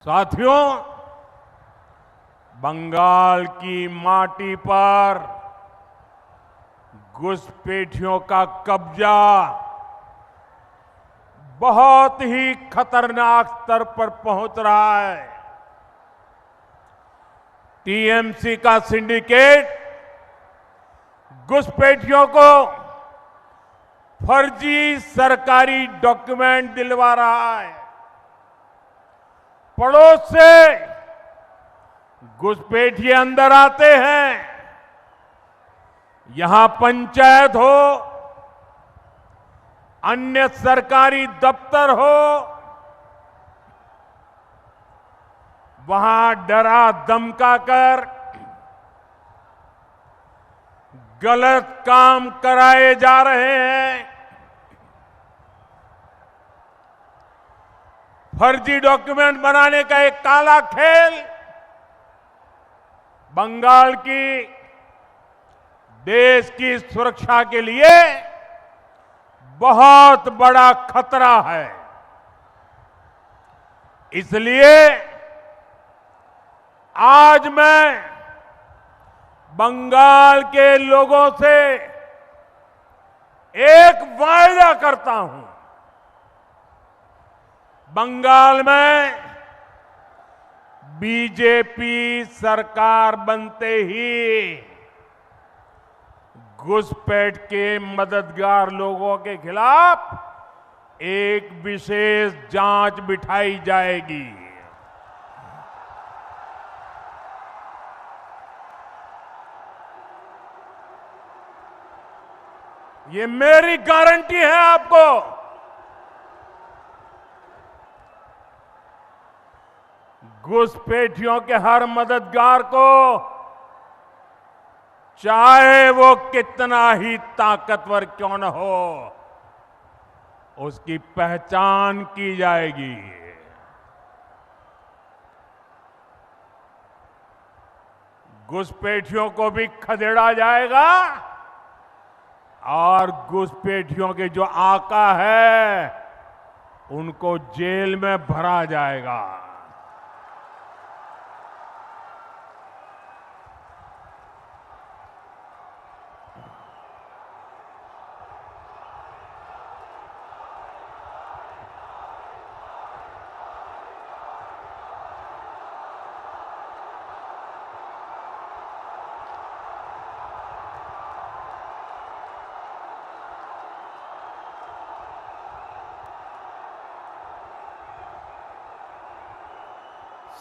साथियों, बंगाल की माटी पर घुसपैठियों का कब्जा बहुत ही खतरनाक स्तर पर पहुंच रहा है। टीएमसी का सिंडिकेट घुसपैठियों को फर्जी सरकारी डॉक्यूमेंट दिलवा रहा है। पड़ोस से घुसपैठिए अंदर आते हैं, यहां पंचायत हो, अन्य सरकारी दफ्तर हो, वहां डरा धमका कर गलत काम कराए जा रहे हैं। फर्जी डॉक्यूमेंट बनाने का एक काला खेल बंगाल की देश की सुरक्षा के लिए बहुत बड़ा खतरा है। इसलिए आज मैं बंगाल के लोगों से एक वायदा करता हूं। बंगाल में बीजेपी सरकार बनते ही घुसपैठ के मददगार लोगों के खिलाफ एक विशेष जांच बिठाई जाएगी। ये मेरी गारंटी है आपको। घुसपैठियों के हर मददगार को, चाहे वो कितना ही ताकतवर क्यों न हो, उसकी पहचान की जाएगी। घुसपैठियों को भी खदेड़ा जाएगा और घुसपैठियों के जो आका है उनको जेल में भरा जाएगा।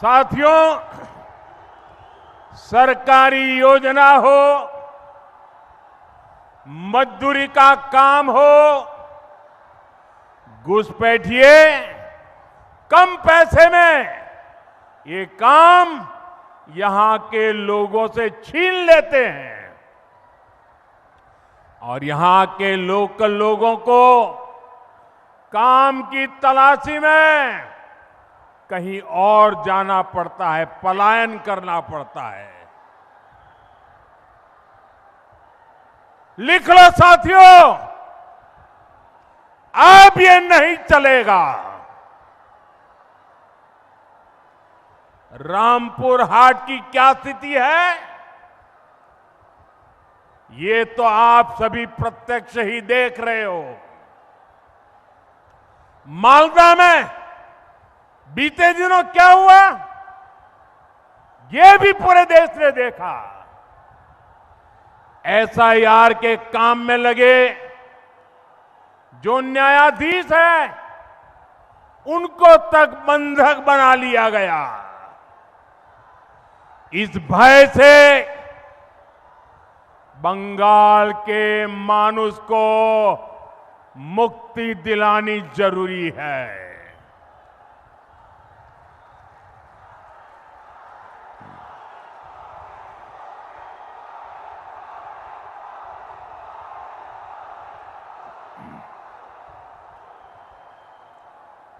साथियों, सरकारी योजना हो, मजदूरी का काम हो, घुसपैठिए कम पैसे में ये काम यहां के लोगों से छीन लेते हैं और यहां के लोकल लोगों को काम की तलाशी में कहीं और जाना पड़ता है, पलायन करना पड़ता है। लिख लो साथियों, अब ये नहीं चलेगा। रामपुर हाट की क्या स्थिति है, ये तो आप सभी प्रत्यक्ष ही देख रहे हो। मालदा में बीते दिनों क्या हुआ, ये भी पूरे देश ने देखा। एसआईआर के काम में लगे जो न्यायाधीश हैं, उनको तक बंधक बना लिया गया। इस भय से बंगाल के मानुष को मुक्ति दिलानी जरूरी है।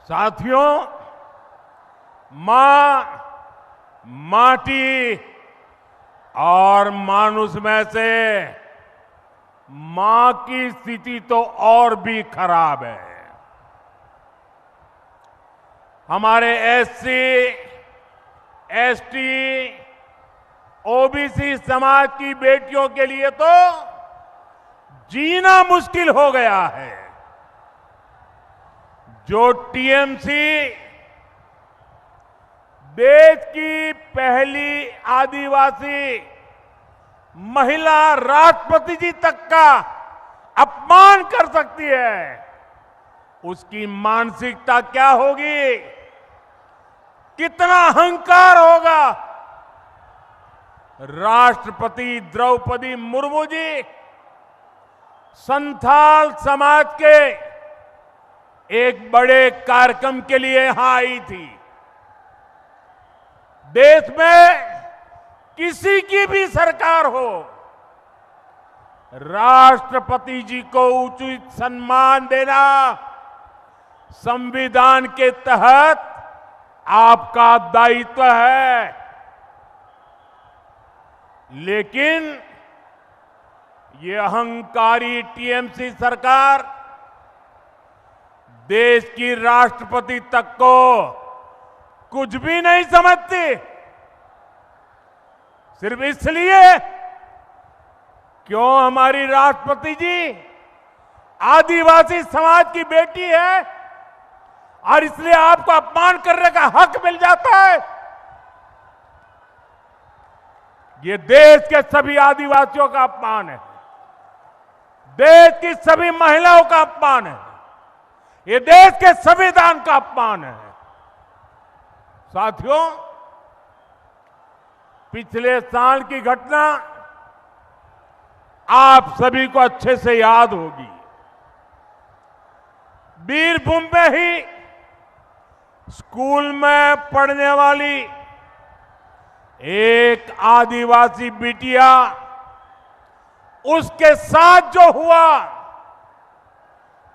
साथियों, मां, माटी और मानुष में से मां की स्थिति तो और भी खराब है। हमारे एससी, एसटी, ओबीसी समाज की बेटियों के लिए तो जीना मुश्किल हो गया है। जो टीएमसी देश की पहली आदिवासी महिला राष्ट्रपति जी तक का अपमान कर सकती है, उसकी मानसिकता क्या होगी, कितना अहंकार होगा। राष्ट्रपति द्रौपदी मुर्मू जी संथाल समाज के एक बड़े कार्यक्रम के लिए यहां आई थी। देश में किसी की भी सरकार हो, राष्ट्रपति जी को उचित सम्मान देना संविधान के तहत आपका दायित्व है। लेकिन ये अहंकारी टीएमसी सरकार देश की राष्ट्रपति तक को कुछ भी नहीं समझती, सिर्फ इसलिए क्यों हमारी राष्ट्रपति जी आदिवासी समाज की बेटी है और इसलिए आपको अपमान करने का हक मिल जाता है। ये देश के सभी आदिवासियों का अपमान है, देश की सभी महिलाओं का अपमान है, ये देश के संविधान का अपमान है। साथियों, पिछले साल की घटना आप सभी को अच्छे से याद होगी। बीरभूम में ही स्कूल में पढ़ने वाली एक आदिवासी बिटिया, उसके साथ जो हुआ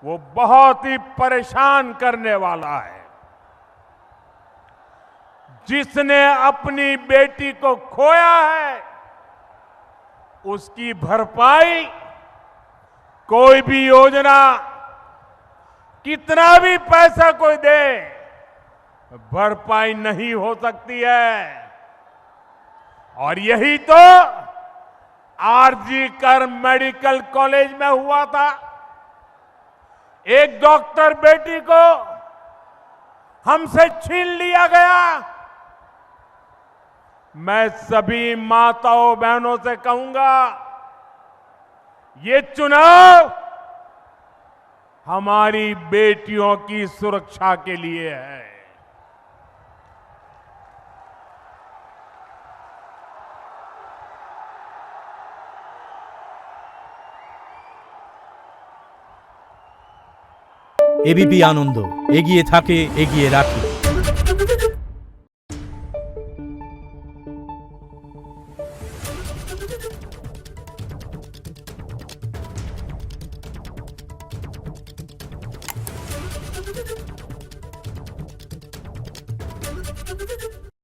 वो बहुत ही परेशान करने वाला है। जिसने अपनी बेटी को खोया है, उसकी भरपाई कोई भी योजना, कितना भी पैसा कोई दे, भरपाई नहीं हो सकती है। और यही तो आरजी कर मेडिकल कॉलेज में हुआ था। एक डॉक्टर बेटी को हमसे छीन लिया गया। मैं सभी माताओं बहनों से कहूंगा, ये चुनाव हमारी बेटियों की सुरक्षा के लिए है। এবিপি আনন্দ, এগিয়ে থাকে, এগিয়ে রাখে।